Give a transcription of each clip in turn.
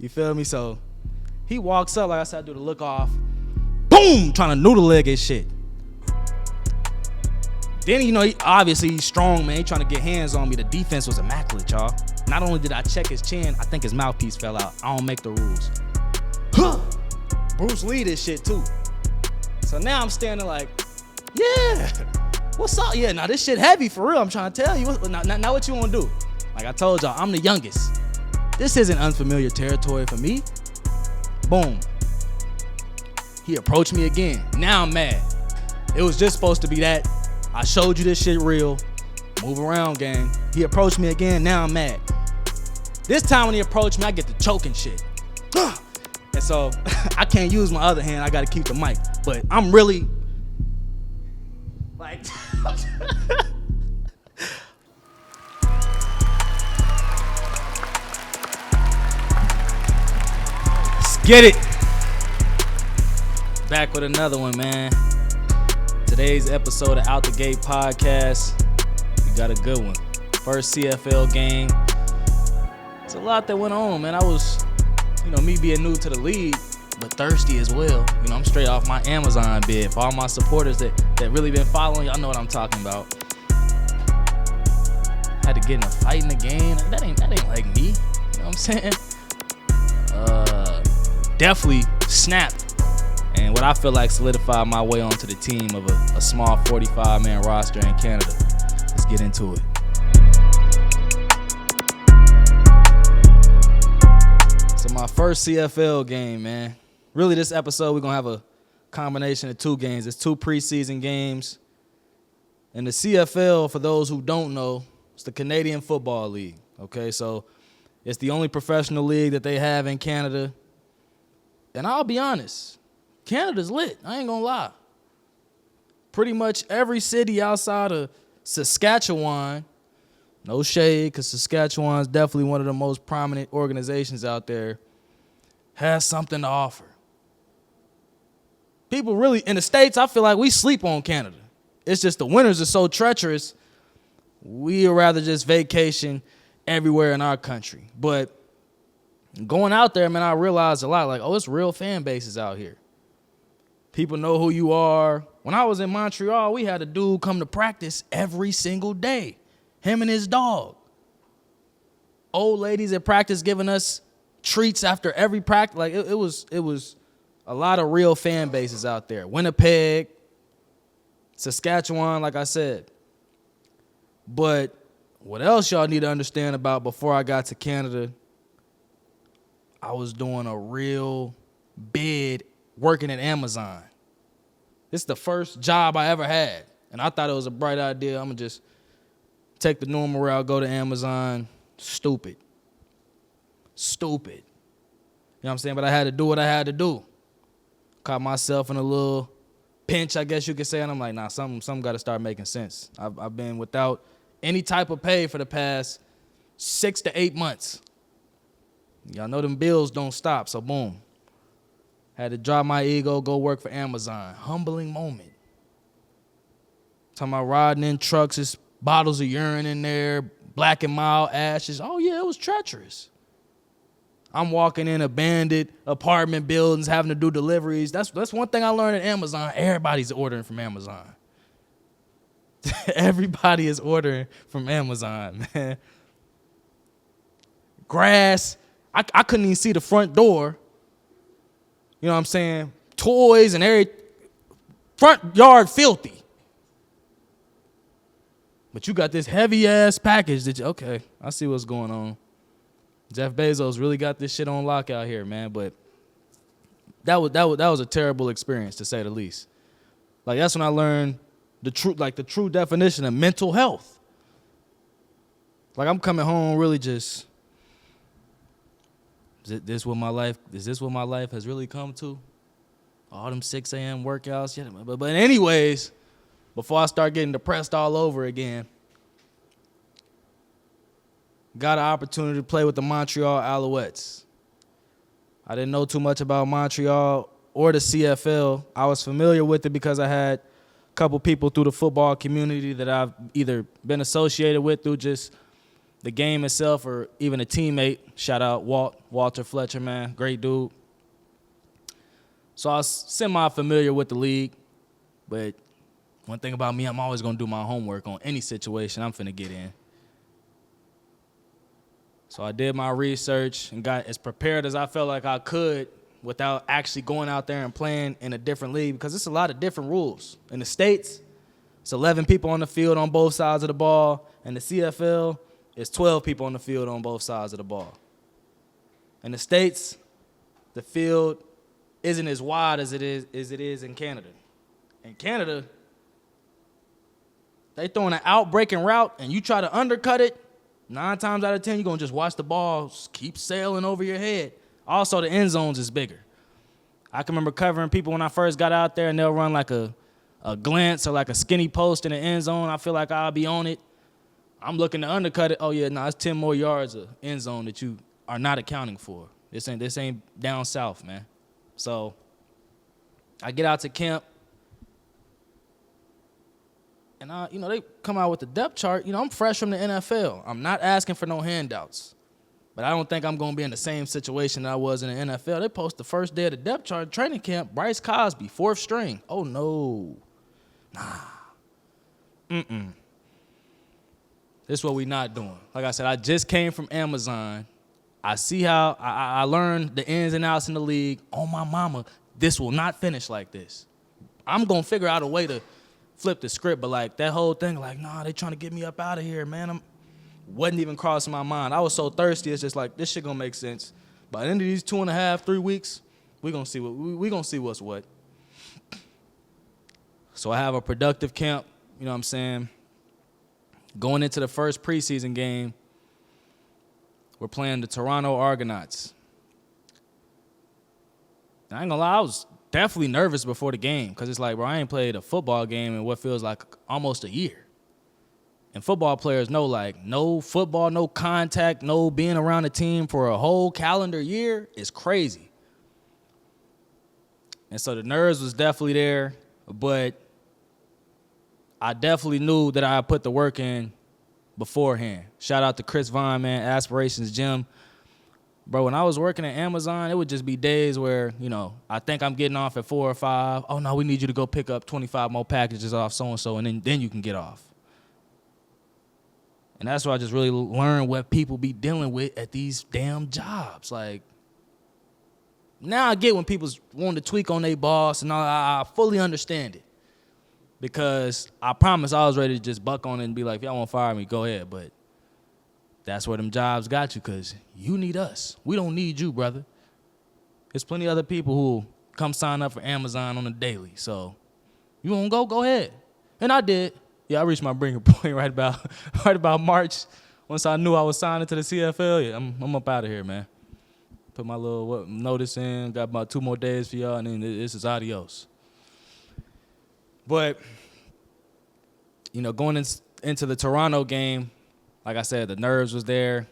You feel me? So he walks up, like I said, I do the look off. Boom! Trying to noodle leg his shit. Then, obviously he's strong, man. He trying to get hands on me. The defense was immaculate, y'all. Not only did I check his chin, I think his mouthpiece fell out. I don't make the rules. Bruce Lee this shit, too. So now I'm standing like, yeah, what's up? Yeah, now this shit heavy for real. I'm trying to tell you. Now what you want to do? Like I told y'all, I'm the youngest. This isn't unfamiliar territory for me. Boom. He approached me again. Now I'm mad. It was just supposed to be that. I showed you this shit real. Move around, gang. He approached me again. Now I'm mad. This time when he approached me, I get to choking shit. And so I can't use my other hand. I got to keep the mic. But I'm really like... Let's get it. Back with another one, man. Today's episode of Out the Gate Podcast, we got a good one. First CFL game. It's a lot that went on, man. I was, me being new to the league, but thirsty as well. I'm straight off my Amazon bid. For all my supporters that really been following, y'all know what I'm talking about. Had to get in a fight in the game. That ain't like me. You know what I'm saying? Definitely snapped. And what I feel like solidified my way onto the team of a small 45-man roster in Canada. Let's get into it. So my first CFL game, man. Really, this episode, we're going to have a combination of two games. It's two preseason games. And the CFL, for those who don't know, it's the Canadian Football League. Okay, so it's the only professional league that they have in Canada. And I'll be honest. Canada's lit. I ain't gonna lie. Pretty much every city outside of Saskatchewan, no shade, because Saskatchewan is definitely one of the most prominent organizations out there, has something to offer. People really, in the States, I feel like we sleep on Canada. It's just the winters are so treacherous, we'd rather just vacation everywhere in our country. But going out there, man, I realized a lot, like, it's real fan bases out here. People know who you are. When I was in Montreal, we had a dude come to practice every single day. Him and his dog. Old ladies at practice giving us treats after every practice. Like it was a lot of real fan bases out there. Winnipeg, Saskatchewan, like I said. But what else y'all need to understand about before I got to Canada, I was doing a real bid working at Amazon. This is the first job I ever had. And I thought it was a bright idea. I'm going to just take the normal route, go to Amazon. Stupid. You know what I'm saying? But I had to do what I had to do. Caught myself in a little pinch, I guess you could say. And I'm like, nah, something got to start making sense. I've been without any type of pay for the past 6 to 8 months. Y'all know them bills don't stop, so boom. Had to drop my ego, go work for Amazon. Humbling moment. Talking about riding in trucks, there's bottles of urine in there, Black and Mild ashes. Oh, yeah, it was treacherous. I'm walking in abandoned apartment buildings, having to do deliveries. That's one thing I learned at Amazon. Everybody's ordering from Amazon. Everybody is ordering from Amazon, man. Grass. I couldn't even see the front door. You know what I'm saying? Toys and every front yard filthy. But you got this heavy-ass package that okay, I see what's going on. Jeff Bezos really got this shit on lock out here, man. But that was a terrible experience, to say the least. Like, that's when I learned the true definition of mental health. Like, I'm coming home really just... Is this what my life has really come to? All them 6 a.m. workouts. Yeah, but anyways, before I start getting depressed all over again, got an opportunity to play with the Montreal Alouettes. I didn't know too much about Montreal or the CFL. I was familiar with it because I had a couple people through the football community that I've either been associated with through just the game itself or even a teammate. Shout out Walter Fletcher, man, great dude. So I was semi-familiar with the league, but one thing about me, I'm always going to do my homework on any situation I'm finna get in. So I did my research and got as prepared as I felt like I could without actually going out there and playing in a different league, because it's a lot of different rules. In the States, it's 11 people on the field on both sides of the ball. In the CFL, it's 12 people on the field on both sides of the ball. In the States, the field isn't as wide as it is in Canada. In Canada, they throwing an out-breaking route and you try to undercut it, 9 times out of 10, you're going to just watch the ball keep sailing over your head. Also, the end zones is bigger. I can remember covering people when I first got out there, and they'll run like a glance or like a skinny post in the end zone. I feel like I'll be on it. I'm looking to undercut it. Oh, yeah, it's 10 more yards of end zone that you are not accounting for. This ain't down south, man. So I get out to camp, and they come out with the depth chart. I'm fresh from the NFL. I'm not asking for no handouts. But I don't think I'm going to be in the same situation that I was in the NFL. They post the first day of the depth chart training camp, Bryce Cosby, 4th string. Oh, no. Nah. This is what we not doing. Like I said, I just came from Amazon. I see how I learned the ins and outs in the league. Oh, my mama, this will not finish like this. I'm going to figure out a way to flip the script. But, like, that whole thing, like, nah, they trying to get me up out of here, man. Wasn't even crossing my mind. I was so thirsty. It's just like, this shit gonna make sense. By the end of these 2.5, 3 weeks, we gonna see what's what. So I have a productive camp. You know what I'm saying? Going into the first preseason game, we're playing the Toronto Argonauts. And I ain't gonna lie, I was definitely nervous before the game, because it's like, bro, I ain't played a football game in what feels like almost a year. And football players know, like, no football, no contact, no being around a team for a whole calendar year is crazy. And so the nerves was definitely there, but I definitely knew that I put the work in beforehand. Shout out to Chris Vaughn, man, Aspirations Gym. Bro, when I was working at Amazon, it would just be days where, I think I'm getting off at 4 or 5. Oh, no, we need you to go pick up 25 more packages off so-and-so, and then you can get off. And that's why I just really learned what people be dealing with at these damn jobs. Like, now I get when people's wanting to tweak on their boss, and I fully understand it. Because I promise I was ready to just buck on it and be like, if y'all want to fire me, go ahead. But that's where them jobs got you, because you need us. We don't need you, brother. There's plenty of other people who come sign up for Amazon on a daily. So you want to go? Go ahead. And I did. Yeah, I reached my breaking point right about March. Once I knew I was signing to the CFL, yeah, I'm up out of here, man. Put my little notice in, got about 2 more days for y'all, and then this is adios. But, going into the Toronto game, like I said, the nerves was there,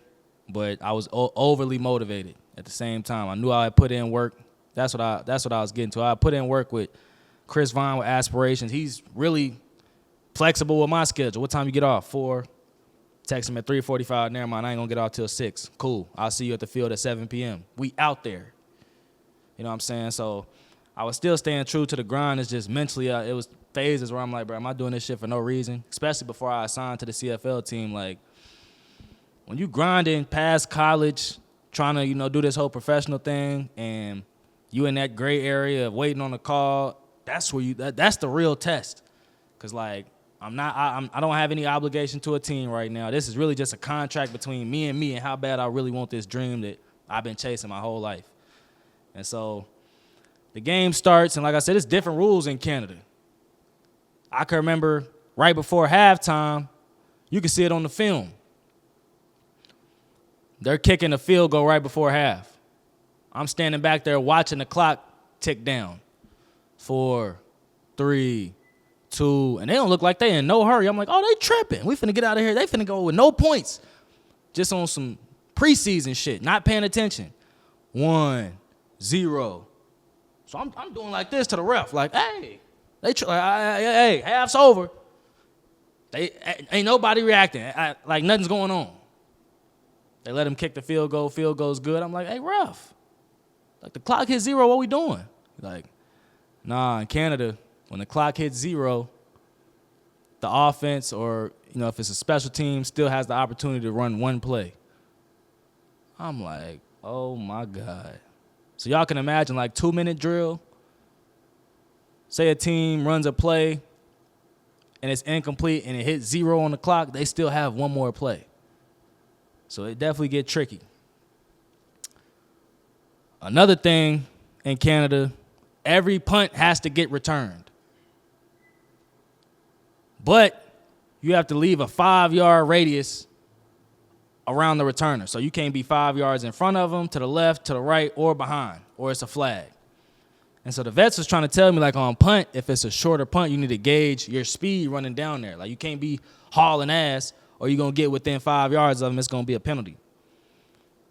but I was overly motivated at the same time. I knew I had put in work. That's what I was getting to. I put in work with Chris Vaughn with Aspirations. He's really flexible with my schedule. What time you get off? 4. Text him at 3:45. Never mind, I ain't gonna get off till 6. Cool. I'll see you at the field at 7 p.m. We out there. You know what I'm saying? So I was still staying true to the grind. It's just mentally, it was phases where I'm like, bro, am I doing this shit for no reason? Especially before I signed to the CFL team. Like, when you grinding past college, trying to, do this whole professional thing, and you in that gray area of waiting on a call, that's where that's the real test. Cause like, I don't have any obligation to a team right now. This is really just a contract between me and how bad I really want this dream that I've been chasing my whole life. And so the game starts, and like I said, it's different rules in Canada. I can remember right before halftime, you can see it on the film. They're kicking a field goal right before half. I'm standing back there watching the clock tick down. 4, 3, 2, and they don't look like they in no hurry. I'm like, oh, they tripping. We finna get out of here. They finna go with no points. Just on some preseason shit, not paying attention. 1, 0. So I'm doing like this to the ref, like, hey, hey, half's over. They ain't nobody reacting, like nothing's going on. They let him kick the field goal. Field goal's good. I'm like, hey, ref, like the clock hit 0. What we doing? Like, nah, in Canada, when the clock hits 0, the offense or, if it's a special team, still has the opportunity to run one play. I'm like, oh, my God. So y'all can imagine, like, 2-minute drill. Say a team runs a play, and it's incomplete, and it hits 0 on the clock, they still have one more play. So it definitely get tricky. Another thing in Canada, every punt has to get returned. But you have to leave a 5-yard radius around the returner. So you can't be 5 yards in front of them, to the left, to the right, or behind, or it's a flag. And so the vets was trying to tell me, like, on punt, if it's a shorter punt, you need to gauge your speed running down there. Like, you can't be hauling ass, or you're going to get within 5 yards of them. It's going to be a penalty.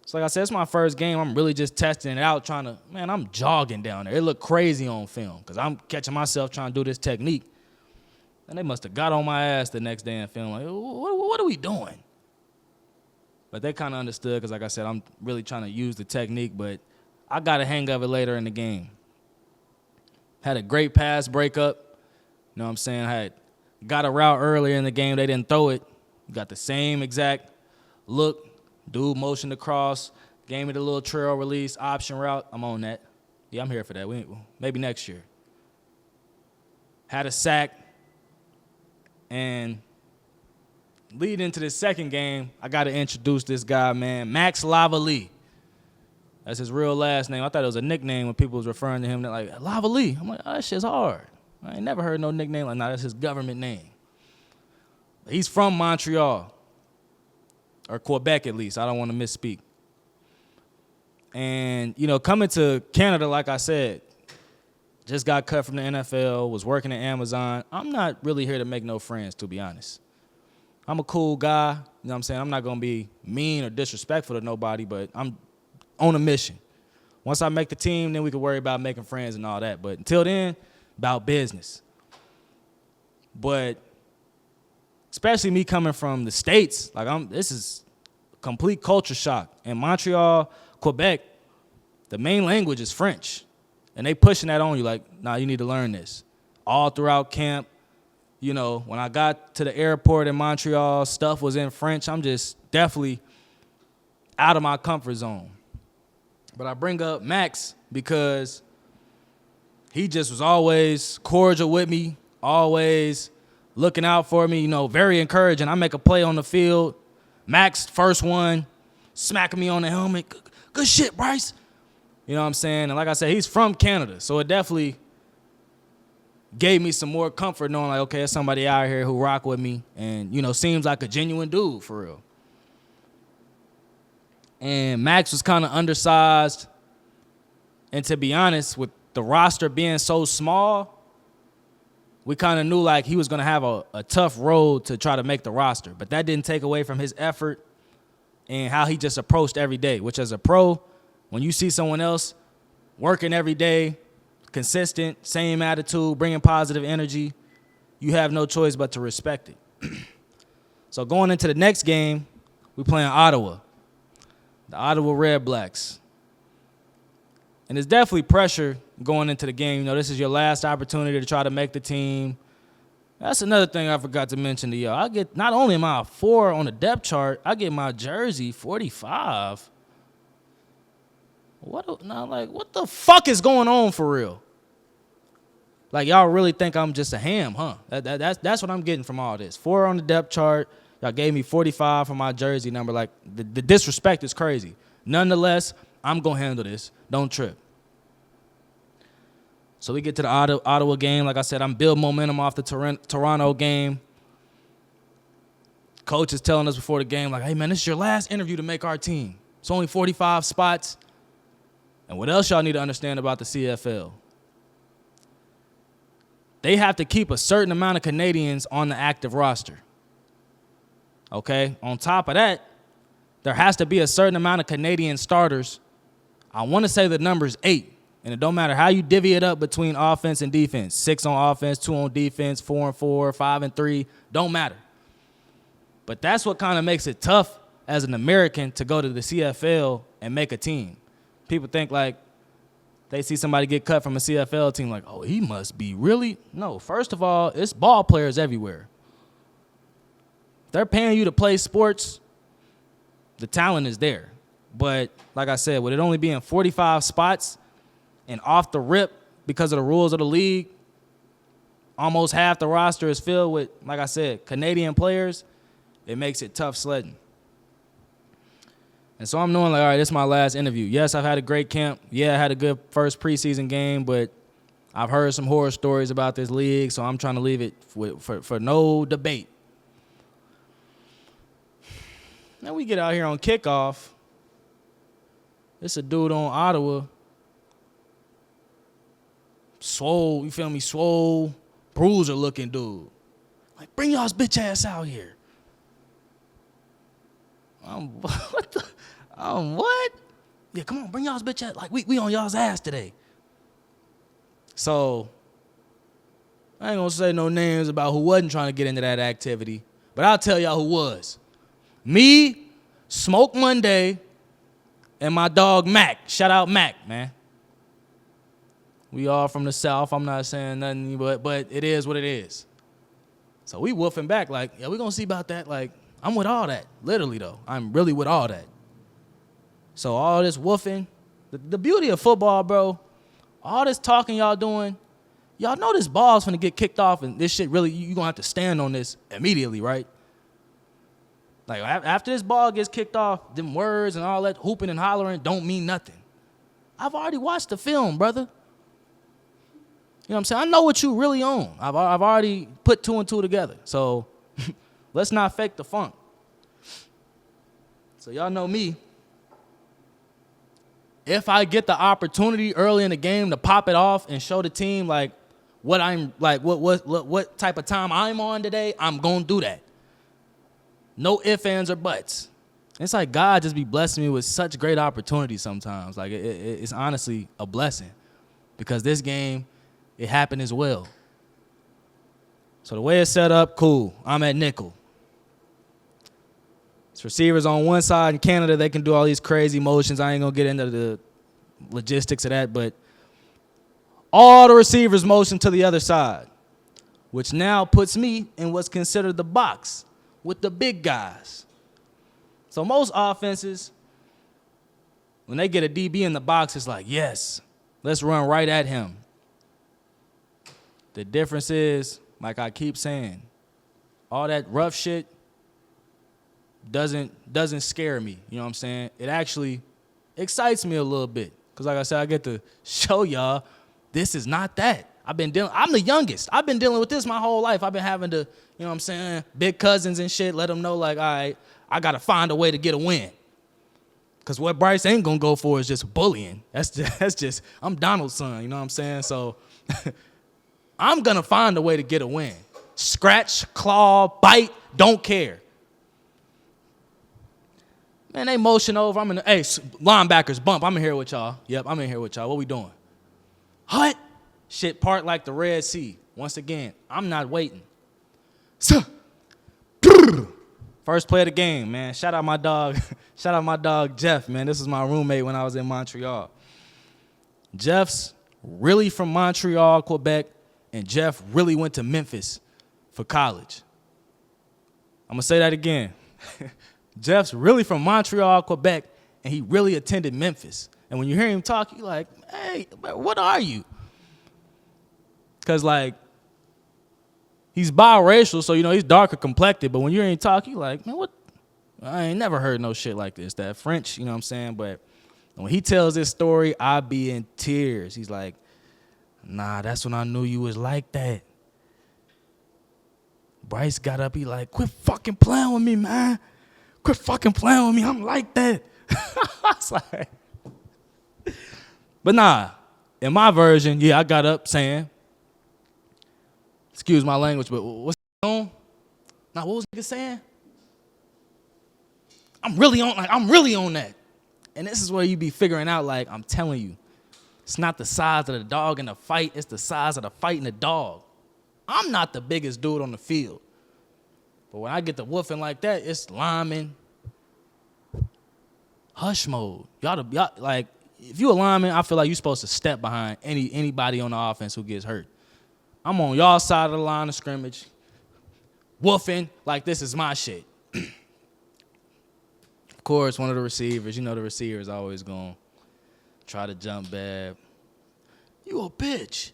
So like I said, it's my first game. I'm really just testing it out, I'm jogging down there. It looked crazy on film because I'm catching myself trying to do this technique. And they must have got on my ass the next day in film, like, what are we doing? But they kind of understood because, like I said, I'm really trying to use the technique, but I got a hang of it later in the game. Had a great pass breakup. You know what I'm saying? I got a route earlier in the game. They didn't throw it. Got the same exact look. Dude motioned across. Gave me the little trail release option route. I'm on that. Yeah, I'm here for that. Maybe next year. Had a sack. And leading into the second game, I got to introduce this guy, man. Max Lavalley. That's his real last name. I thought it was a nickname when people was referring to him. They're like, Lavalley. I'm like, oh, that shit's hard. I ain't never heard no nickname like that. That's his government name. He's from Montreal. Or Quebec, at least. I don't want to misspeak. And, coming to Canada, like I said, just got cut from the NFL, was working at Amazon. I'm not really here to make no friends, to be honest. I'm a cool guy. You know what I'm saying? I'm not going to be mean or disrespectful to nobody, but I'm on a mission. Once I make the team, then we can worry about making friends and all that. But until then, about business. But especially me coming from the States, this is a complete culture shock. In Montreal, Quebec, the main language is French. And they pushing that on you like, nah, you need to learn this. All throughout camp, when I got to the airport in Montreal, stuff was in French. I'm just definitely out of my comfort zone. But I bring up Max because he just was always cordial with me, always looking out for me, very encouraging. I make a play on the field. Max, first one, smacking me on the helmet. Good shit, Bryce. You know what I'm saying? And like I said, he's from Canada, so it definitely gave me some more comfort knowing, like, okay, there's somebody out here who rock with me and, seems like a genuine dude for real. And Max was kind of undersized. And to be honest, with the roster being so small, we kind of knew like he was going to have a tough road to try to make the roster. But that didn't take away from his effort and how he just approached every day, which as a pro, when you see someone else working every day, consistent, same attitude, bringing positive energy, you have no choice but to respect it. So going into the next game, we playing Ottawa. The Ottawa Red Blacks. And there's definitely pressure going into the game. This is your last opportunity to try to make the team. That's another thing I forgot to mention to y'all. Not only am I a 4 on the depth chart, I get my jersey 45. What the fuck is going on for real? Like, y'all really think I'm just a ham, huh? That's what I'm getting from all this. 4 on the depth chart. Y'all gave me 45 for my jersey number. Like, the disrespect is crazy. Nonetheless, I'm going to handle this. Don't trip. So we get to the Ottawa game. Like I said, I'm building momentum off the Toronto game. Coach is telling us before the game, like, hey, man, this is your last interview to make our team. It's only 45 spots. And what else y'all need to understand about the CFL? They have to keep a certain amount of Canadians on the active roster. Okay? On top of that, there has to be a certain amount of Canadian starters. I want to say the number's 8. And it don't matter how you divvy it up between offense and defense. 6 on offense, 2 on defense, 4 and 4, 5 and 3. Don't matter. But that's what kind of makes it tough as an American to go to the CFL and make a team. People think like they see somebody get cut from a CFL team like, oh, he must be really. No, first of all, it's ball players everywhere. If they're paying you to play sports, the talent is there. But like I said, with it only being 45 spots and off the rip because of the rules of the league, almost half the roster is filled with, like I said, Canadian players. It makes it tough sledding. And so I'm knowing, like, all right, this is my last interview. Yes, I've had a great camp. Yeah, I had a good first preseason game, but I've heard some horror stories about this league, so I'm trying to leave it for no debate. Then we get out here on kickoff. It's a dude on Ottawa. Swole, you feel me? Swole, bruiser-looking dude. Like, bring y'all's bitch ass out here. What the? What? Yeah, come on, bring y'all's bitch ass. Like, we on y'all's ass today. So, I ain't gonna say no names about who wasn't trying to get into that activity, but I'll tell y'all who was. Me, Smoke Monday, and my dog Mac. Shout out Mac, man. We all from the South. I'm not saying nothing, but it is what it is. So we woofing back like, yeah, we gonna see about that. Like, I'm with all that. Literally, though. I'm really with all that. So all this woofing, the beauty of football, bro, all this talking y'all doing, y'all know this ball's finna get kicked off and this shit really, you gonna have to stand on this immediately, right? Like, after this ball gets kicked off, them words and all that hooping and hollering don't mean nothing. I've already watched the film, brother. You know what I'm saying? I know what you really own. I've already put two and two together. So let's not fake the funk. So y'all know me. If I get the opportunity early in the game to pop it off and show the team like what I'm like, what type of time I'm on today, I'm gonna do that. No ifs, ands, or buts. It's like God just be blessing me with such great opportunities sometimes. Like it's honestly a blessing because this game, it happened as well. So the way it's set up, cool. I'm at nickel. It's receivers on one side in Canada. They can do all these crazy motions. I ain't going to get into the logistics of that, but all the receivers motion to the other side, which now puts me in what's considered the box with the big guys. So most offenses, when they get a DB in the box, it's like, yes, let's run right at him. The difference is, like I keep saying, all that rough shit doesn't scare me. You know what I'm saying? It actually excites me a little bit. Because like I said, I get to show y'all this is not that. I'm the youngest. I've been dealing with this my whole life. I've been having to, you know what I'm saying, big cousins and shit, let them know like, all right, I got to find a way to get a win. Because what Bryce ain't going to go for is just bullying. That's just, I'm Donald's son, you know what I'm saying? So I'm going to find a way to get a win. Scratch, claw, bite, don't care. Man, they motion over. Hey, linebackers, bump. I'm in here with y'all. Yep, I'm in here with y'all. What we doing? Hut. Shit part like the Red Sea. Once again, I'm not waiting. First play of the game, man. Shout out my dog. Shout out my dog, Jeff, man. This is my roommate when I was in Montreal. Jeff's really from Montreal, Quebec, and Jeff really went to Memphis for college. I'm going to say that again. Jeff's really from Montreal, Quebec, and he really attended Memphis. And when you hear him talk, you're like, hey, what are you? Because, like, he's biracial, so, you know, he's darker complected. But when you hear him talk, you're like, man, what? I ain't never heard no shit like this. That French, you know what I'm saying? But when he tells this story, I be in tears. He's like, nah, that's when I knew you was like that. Bryce got up, he like, quit fucking playing with me, man. Quit fucking playing with me. I'm like that. I was like, but nah, in my version, yeah, I got up saying, excuse my language, but what's on? Nah, what was nigga saying? I'm really on that. And this is where you be figuring out, like, I'm telling you, it's not the size of the dog in the fight, it's the size of the fight in the dog. I'm not the biggest dude on the field. But when I get to woofing like that, it's linemen, hush mode. Y'all like, if you a lineman, I feel like you're supposed to step behind anybody on the offense who gets hurt. I'm on y'all side of the line of scrimmage, woofing like this is my shit. Of course, one of the receivers, the receiver's always going to try to jump bad. You a bitch.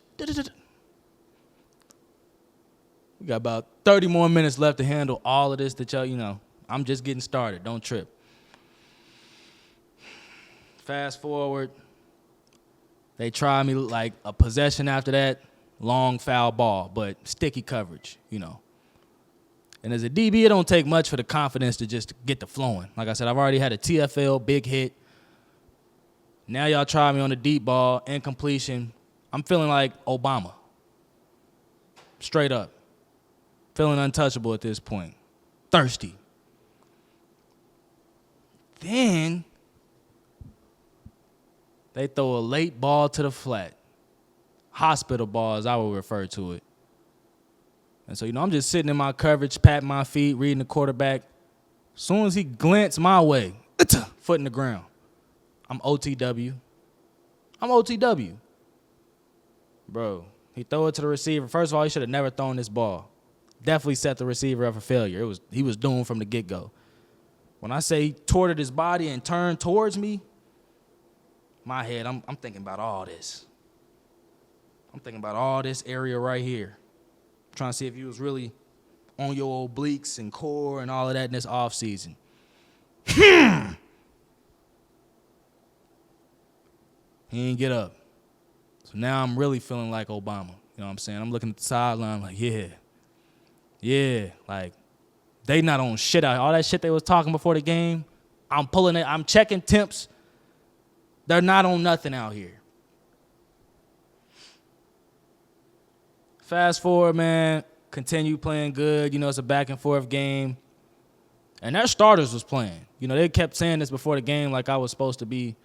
We got about 30 more minutes left to handle all of this that y'all, I'm just getting started. Don't trip. Fast forward. They try me like a possession after that. Long foul ball, but sticky coverage, And as a DB, it don't take much for the confidence to just get the flowing. Like I said, I've already had a TFL big hit. Now y'all try me on the deep ball, incompletion. I'm feeling like Obama. Straight up. Feeling untouchable at this point. Thirsty. Then they throw a late ball to the flat. Hospital ball, as I would refer to it. And so, I'm just sitting in my coverage, patting my feet, reading the quarterback. As soon as he glances my way, foot in the ground. I'm OTW. Bro, he throw it to the receiver. First of all, he should have never thrown this ball. Definitely set the receiver up for failure. He was doomed from the get-go. When I say he torted his body and turned towards me, my head, I'm thinking about all this. I'm thinking about all this area right here. Trying to see if you was really on your obliques and core and all of that in this off season. He didn't get up. So now I'm really feeling like Obama. You know what I'm saying? I'm looking at the sideline like, yeah. Like, they not on shit out here. All that shit they was talking before the game, I'm pulling it. I'm checking temps. They're not on nothing out here. Fast forward, man, continue playing good. It's a back and forth game. And their starters was playing. They kept saying this before the game like I was supposed to be.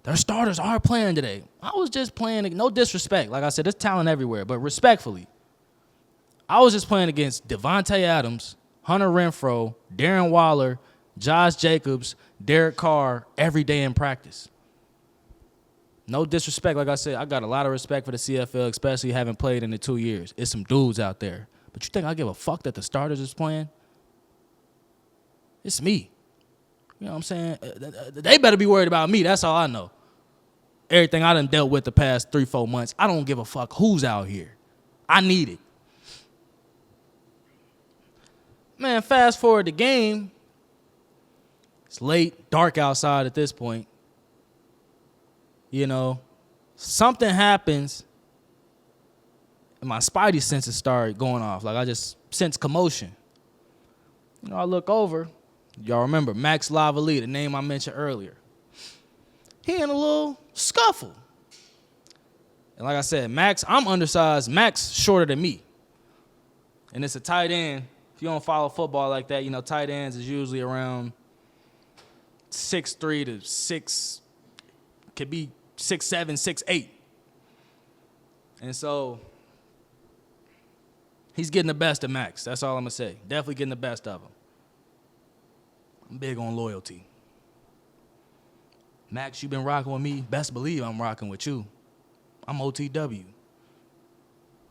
Their starters are playing today. I was just playing, no disrespect. Like I said, there's talent everywhere, but respectfully, I was just playing against Devontae Adams, Hunter Renfrow, Darren Waller, Josh Jacobs, Derek Carr every day in practice. No disrespect. Like I said, I got a lot of respect for the CFL, especially having played in it 2 years. It's some dudes out there. But you think I give a fuck that the starters is playing? It's me. You know what I'm saying? They better be worried about me. That's all I know. Everything I done dealt with the past 3-4 months, I don't give a fuck who's out here. I need it. Man, fast forward the game. It's late, dark outside at this point. Something happens and my spidey senses start going off. Like I just sense commotion. I look over. Y'all remember Max Lavalley, the name I mentioned earlier. He in a little scuffle. And like I said, Max, I'm undersized. Max shorter than me. And it's a tight end. If you don't follow football like that, tight ends is usually around 6'3" to 6, could be 6'7", 6'8". And so he's getting the best of Max. That's all I'm going to say. Definitely getting the best of him. I'm big on loyalty. Max, you been rocking with me. Best believe I'm rocking with you. I'm OTW.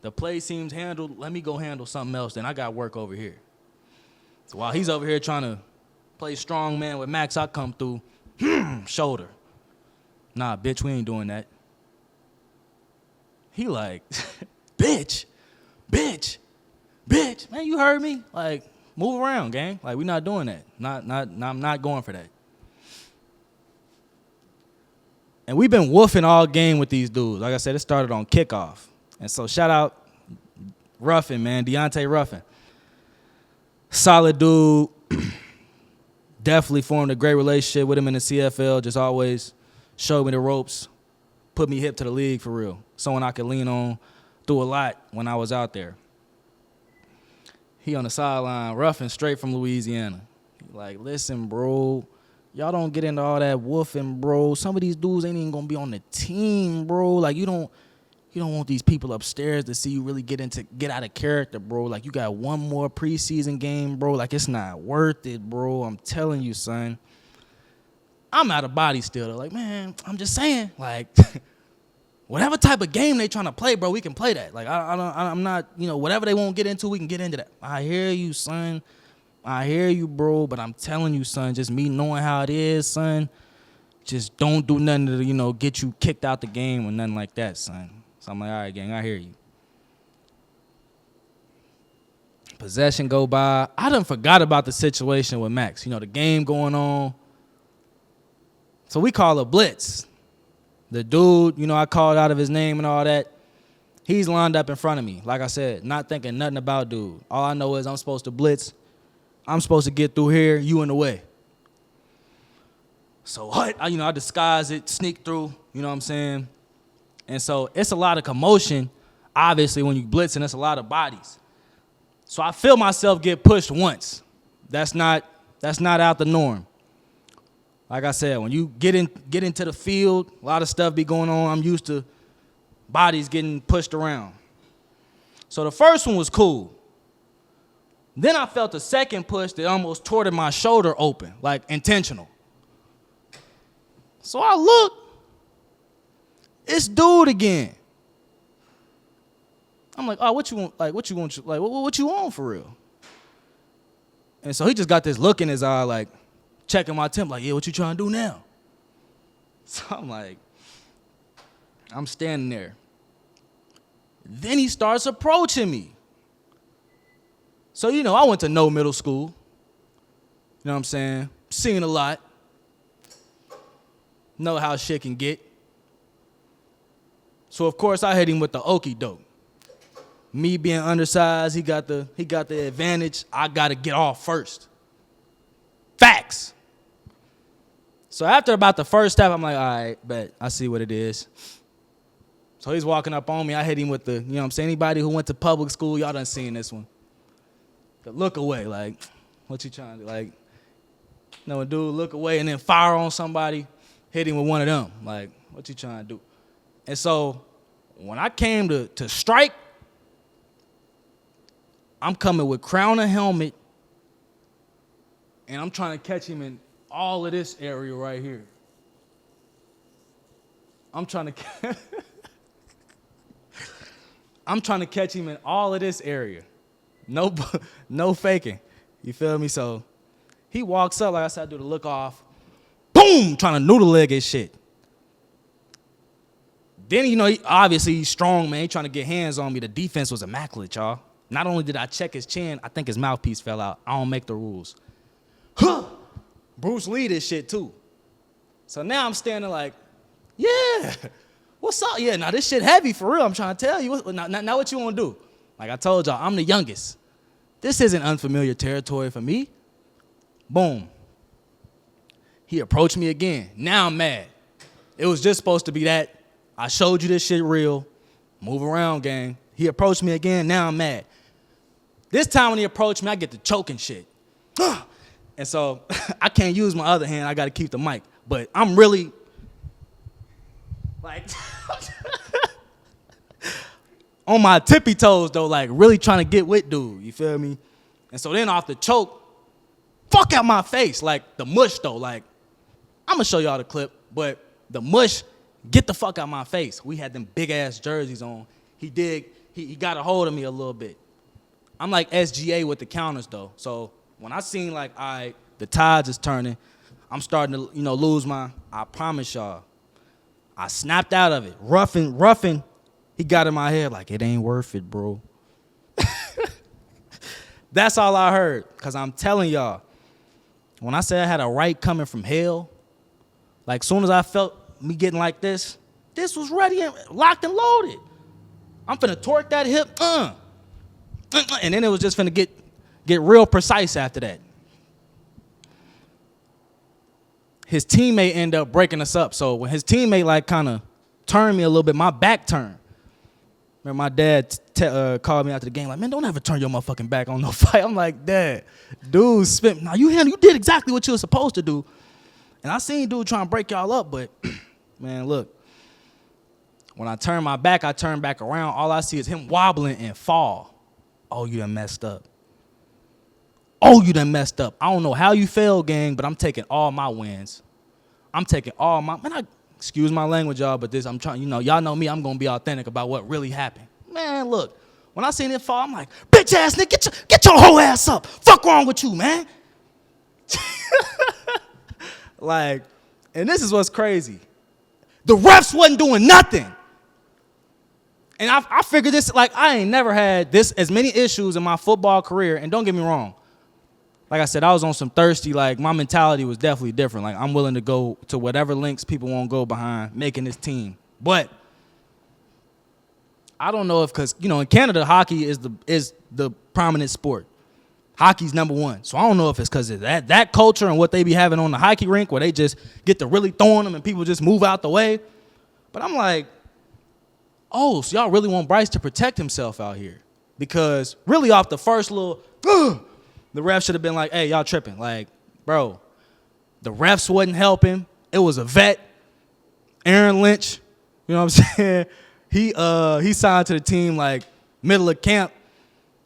The play seems handled. Let me go handle something else. Then I got work over here. So while he's over here trying to play strong man with Max, I come through, shoulder. Nah, bitch, we ain't doing that. He like, bitch. Man, you heard me? Like, move around, gang. Like, we not doing that. I'm not going for that. And we've been woofing all game with these dudes. Like I said, it started on kickoff. And so shout out Ruffin, man, Deontay Ruffin. Solid dude. Definitely formed a great relationship with him in the CFL. Just always showed me the ropes, put me hip to the league for real. Someone I could lean on through a lot when I was out there. He on the sideline, Ruffin, straight from Louisiana. Like, listen, bro, y'all don't get into all that woofing, bro. Some of these dudes ain't even gonna be on the team, bro. Like, you don't want these people upstairs to see you really get out of character, bro. Like, you got one more preseason game, bro. Like, it's not worth it, bro. I'm telling you, son. I'm out of body still. They're like, man, I'm just saying, like, whatever type of game they trying to play, bro, we can play that. Like, I'm not, whatever they won't get into, we can get into that. I hear you, son. I hear you, bro, but I'm telling you, son, just me knowing how it is, son, just don't do nothing to, get you kicked out the game or nothing like that, son. So I'm like, all right, gang, I hear you. Possession go by. I done forgot about the situation with Max. The game going on. So we call a blitz. The dude, I called out of his name and all that. He's lined up in front of me. Like I said, not thinking nothing about dude. All I know is I'm supposed to blitz. I'm supposed to get through here. You in the way. So what? I disguise it, sneak through. You know what I'm saying? And so it's a lot of commotion. Obviously, when you blitzing, it's a lot of bodies. So I feel myself get pushed once. That's not out the norm. Like I said, when you get into the field, a lot of stuff be going on. I'm used to bodies getting pushed around. So the first one was cool. Then I felt a second push that almost tore my shoulder open, like intentional. So I look, it's dude again. I'm like, oh, what you want? Like, what you want? Like, what you want for real? And so he just got this look in his eye, like, checking my temp, like, yeah, what you trying to do now? So I'm like, I'm standing there. Then he starts approaching me. So, I went to no middle school. You know what I'm saying? Seen a lot. Know how shit can get. So, of course, I hit him with the okie doke. Me being undersized, he got the advantage. I got to get off first. Facts. So after about the first step, I'm like, all right, bet I see what it is. So he's walking up on me. I hit him with the, what I'm saying? Anybody who went to public school, y'all done seen this one. The look away, like, what you trying to do? Like, a dude look away and then fire on somebody, hit him with one of them. Like, what you trying to do? And so when I came to strike, I'm coming with crown and helmet, and I'm trying to catch him in all of this area right here. I'm trying to catch him in all of this area. No faking. You feel me? So he walks up, like I said, I do the look off. Boom! Trying to noodle leg his shit. Then, obviously he's strong, man. He trying to get hands on me. The defense was immaculate, y'all. Not only did I check his chin, I think his mouthpiece fell out. I don't make the rules. Bruce Lee this shit too. So now I'm standing like, yeah, what's up? Yeah, now this shit heavy for real. I'm trying to tell you. Now what you want to do? Like I told y'all, I'm the youngest. This isn't unfamiliar territory for me. Boom. He approached me again. Now I'm mad. It was just supposed to be that. I showed you this shit real. Move around, gang. He approached me again. Now I'm mad. This time when he approached me, I get to choking shit. And so I can't use my other hand. I got to keep the mic. But I'm really like on my tippy toes, though, like really trying to get with dude. You feel me? And so then off the choke, fuck out my face. Like the mush, though. Like, I'm going to show y'all the clip. But the mush, get the fuck out my face. We had them big-ass jerseys on. He got a hold of me a little bit. I'm like SGA with the counters, though. So when I seen like, all right, the tides is turning, I'm starting to, lose I promise y'all, I snapped out of it. Roughing, he got in my head like, it ain't worth it, bro. That's all I heard, because I'm telling y'all, when I said I had a right coming from hell, like soon as I felt me getting like this was ready and locked and loaded. I'm finna torque that hip, and then it was just finna get real precise after that. His teammate ended up breaking us up. So when his teammate like kind of turned me a little bit, my back turned. Remember my dad called me after the game like, man, don't ever turn your motherfucking back on no fight. I'm like, Dad, dude, now you did exactly what you were supposed to do. And I seen dude trying to break y'all up, but man, look. When I turn my back, I turn back around. All I see is him wobbling and fall. Oh, you done messed up. I don't know how you fell, gang, but I'm taking all my wins. I'm taking all my, man, excuse my language, y'all, but this, I'm trying, y'all know me, I'm going to be authentic about what really happened. Man, look, when I seen it fall, I'm like, bitch ass nigga, get your whole ass up. Fuck wrong with you, man? Like, and this is what's crazy. The refs wasn't doing nothing. And I figured this, like, I ain't never had this as many issues in my football career. And don't get me wrong. Like I said, I was on some thirsty, like, my mentality was definitely different. Like, I'm willing to go to whatever links people won't go behind making this team. But I don't know if, because, in Canada, hockey is the prominent sport. Hockey's number one. So I don't know if it's because of that culture and what they be having on the hockey rink where they just get to really throwing them and people just move out the way. But I'm like, oh, so y'all really want Bryce to protect himself out here? Because really off the first little, the ref should have been like, hey, y'all tripping. Like, bro, the refs wasn't helping. It was a vet, Aaron Lynch. You know what I'm saying? He signed to the team like middle of camp.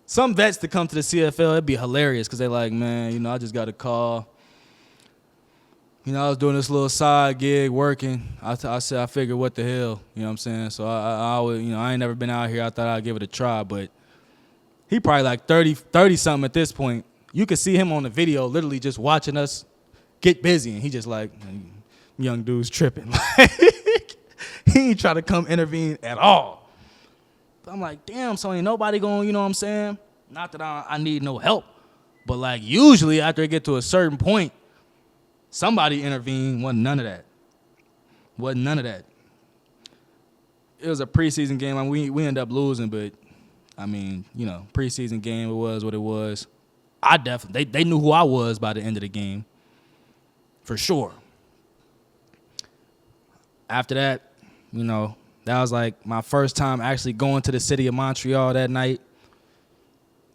Some vets to come to the CFL, it'd be hilarious because they're like, man, I just got a call. I was doing this little side gig working. I said, I figured, what the hell? You know what I'm saying? So I ain't never been out here. I thought I'd give it a try, but he probably like 30-something at this point. You could see him on the video literally just watching us get busy, and he just like, young dude's tripping. He ain't trying to come intervene at all. But I'm like, damn, so ain't nobody going, you know what I'm saying? Not that I need no help, but like usually after it get to a certain point, somebody intervened. Wasn't none of that. It was a preseason game. I mean, we ended up losing, but I mean, preseason game, it was what it was. I definitely, they knew who I was by the end of the game, for sure. After that, that was like my first time actually going to the city of Montreal that night.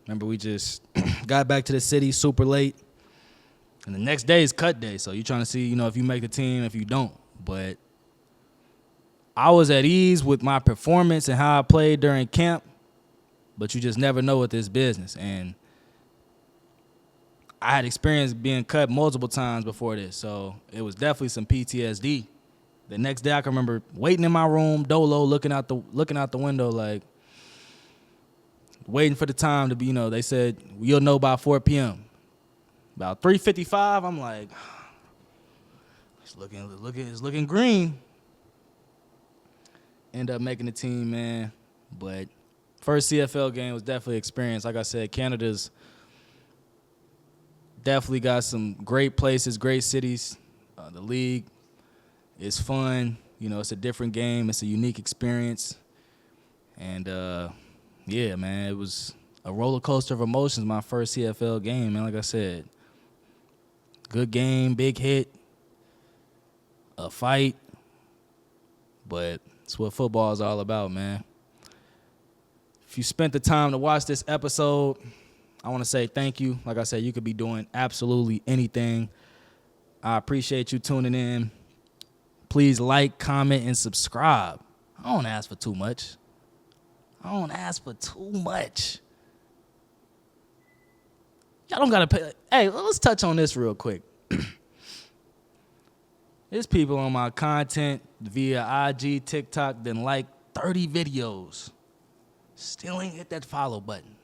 Remember, we just got back to the city super late. And the next day is cut day, so you're trying to see, if you make the team, if you don't. But I was at ease with my performance and how I played during camp, but you just never know with this business. And I had experienced being cut multiple times before this, so it was definitely some PTSD. The next day, I can remember waiting in my room, dolo, looking out the window, like waiting for the time to be. They said you'll know by 4 p.m. About 3:55, I'm like, it's looking green. End up making the team, man. But first CFL game was definitely an experience. Like I said, Canada's definitely got some great places, great cities. The league is fun. It's a different game. It's a unique experience. And, yeah, man, it was a roller coaster of emotions my first CFL game, man. Like I said, good game, big hit, a fight. But it's what football is all about, man. If you spent the time to watch this episode, I want to say thank you. Like I said, you could be doing absolutely anything. I appreciate you tuning in. Please like, comment, and subscribe. I don't ask for too much. Y'all don't got to pay. Hey, let's touch on this real quick. There's people on my content via IG, TikTok, then like 30 videos. Still ain't hit that follow button.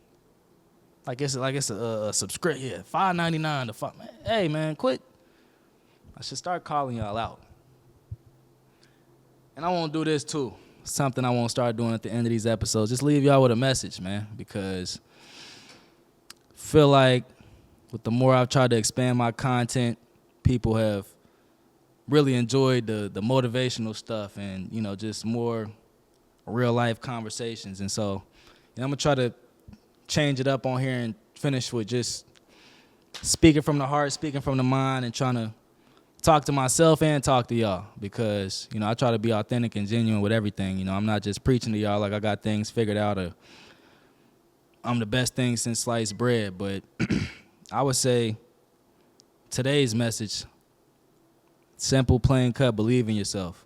Like it's a subscription. Yeah, $5.99 to follow. Hey, man, quit. I should start calling y'all out. And I won't do this too. Something I won't start doing at the end of these episodes. Just leave y'all with a message, man, because I feel like with the more I've tried to expand my content, people have really enjoyed the motivational stuff and, just more real life conversations. And so, I'm going to try to change it up on here and finish with just speaking from the heart, speaking from the mind, and trying to talk to myself and talk to y'all because, I try to be authentic and genuine with everything. I'm not just preaching to y'all like I got things figured out or I'm the best thing since sliced bread. But I would say today's message, simple, plain cut, believe in yourself.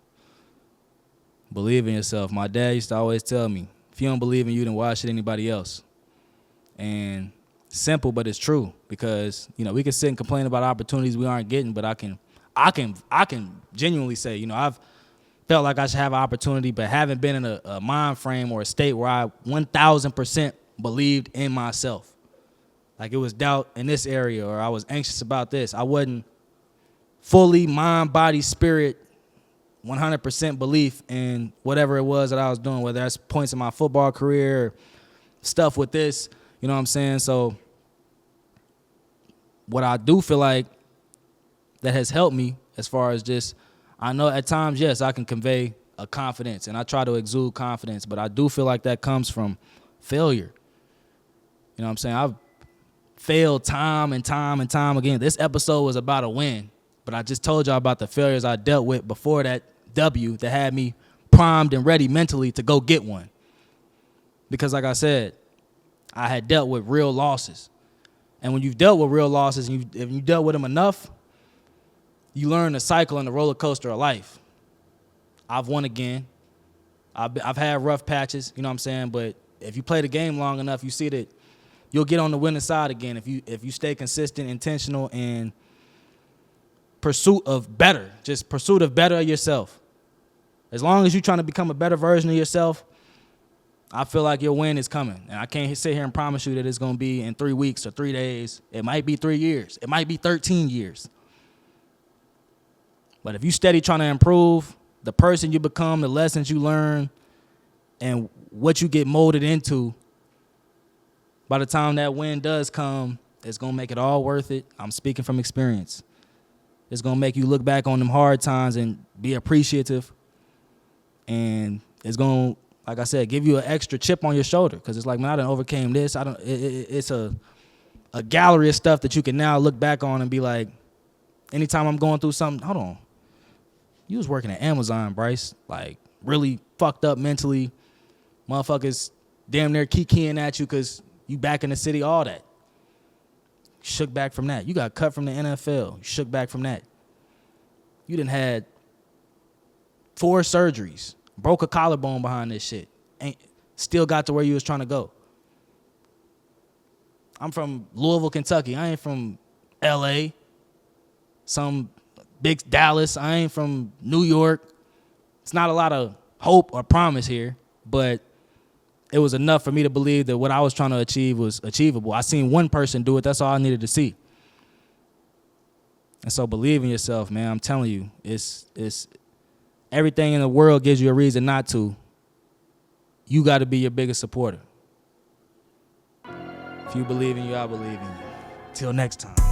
Believe in yourself. My dad used to always tell me, if you don't believe in you, then why should anybody else? And simple, but it's true because, we can sit and complain about opportunities we aren't getting, but I can I can genuinely say, you know, I've felt like I should have an opportunity, but haven't been in a mind frame or a state where I 1,000% believed in myself. Like it was doubt in this area, or I was anxious about this. I wasn't fully mind, body, spirit, 100% belief in whatever it was that I was doing, whether that's points in my football career, or stuff with this, you know what I'm saying? So what I do feel like that has helped me as far as just, I know at times, yes, I can convey a confidence, and I try to exude confidence, but I do feel like that comes from failure. You know what I'm saying? I've failed time and time and time again. This episode was about a win, but I just told y'all about the failures I dealt with before that W that had me primed and ready mentally to go get one. Because like I said, I had dealt with real losses. And when you've dealt with real losses, and if you dealt with them enough, you learn the cycle and the roller coaster of life. I've won again. I've had rough patches, you know what I'm saying? But if you play the game long enough, you see that you'll get on the winning side again if you stay consistent, intentional, and pursuit of better of yourself. As long as you're trying to become a better version of yourself, I feel like your win is coming. And I can't sit here and promise you that it's going to be in 3 weeks or 3 days. It might be 3 years. It might be 13 years. But if you steady trying to improve, the person you become, the lessons you learn, and what you get molded into, by the time that win does come, it's going to make it all worth it. I'm speaking from experience. It's going to make you look back on them hard times and be appreciative. And it's going to, like I said, give you an extra chip on your shoulder, because it's like, man, I done overcame this. It's a gallery of stuff that you can now look back on and be like, anytime I'm going through something, hold on. You was working at Amazon, Bryce, like really fucked up mentally. Motherfuckers damn near keying at you because you back in the city, all that. Shook back from that. You got cut from the NFL. You shook back from that. You done had 4 surgeries. Broke a collarbone behind this shit. Still got to where you was trying to go. I'm from Louisville, Kentucky. I ain't from L.A., some big Dallas. I ain't from New York. It's not a lot of hope or promise here, but it was enough for me to believe that what I was trying to achieve was achievable. I seen one person do it. That's all I needed to see. And so believe in yourself, man. I'm telling you, it's everything in the world gives you a reason not to. You got to be your biggest supporter. If you believe in you, I believe in you. Till next time.